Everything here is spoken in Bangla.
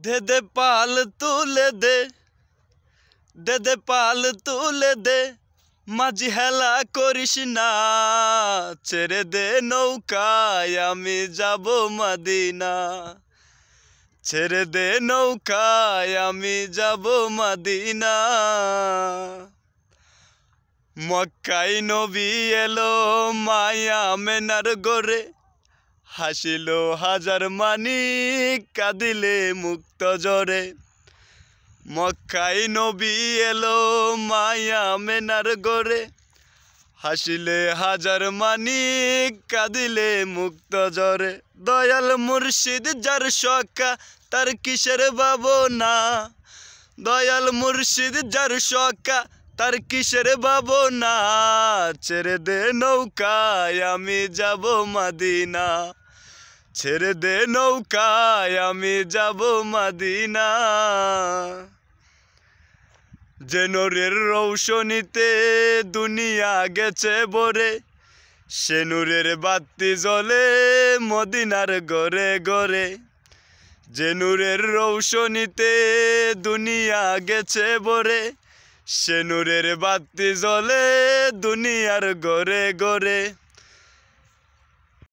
দে দে পাল তুলে দে, দে দে পাল তুলে দে, মাঝি হেলা করিস না, ছেড়ে দে নৌকায় আমি যাব মদিনা, ছেড়ে দে নৌকায় আমি যাব মদিনা। মক্কায় নবী এলো মায়া মেনার গোরে, হাসিল হাজার মানিক কাঁদিলে মুক্ত জরে। মক্কায় নবী এলো মায়া মেনার গোরে, হাসিলে হাজার মানিক কাঁদিলে মুক্ত জরে। দয়াল মুর্শিদ যার সকা তার কিসের ভাবনা, দয়াল মুর্শিদ যার সকা তার কিসের ভাবনা, ছেড়ে দে নৌকায় আমি যাব মদিনা, ছেড়ে দে নৌকায় আমি যাব মদিনা। যে নূরের রৌশনীতে দুনিয়া গেছে ভরে, সে নূরের বাতি জ্বলে মদিনার ঘরে ঘরে। যে নূরের রৌশনীতে দুনিয়া গেছে ভরে, সে নূরের বাতি জ্বলে দুনিয়ার ঘরে ঘরে।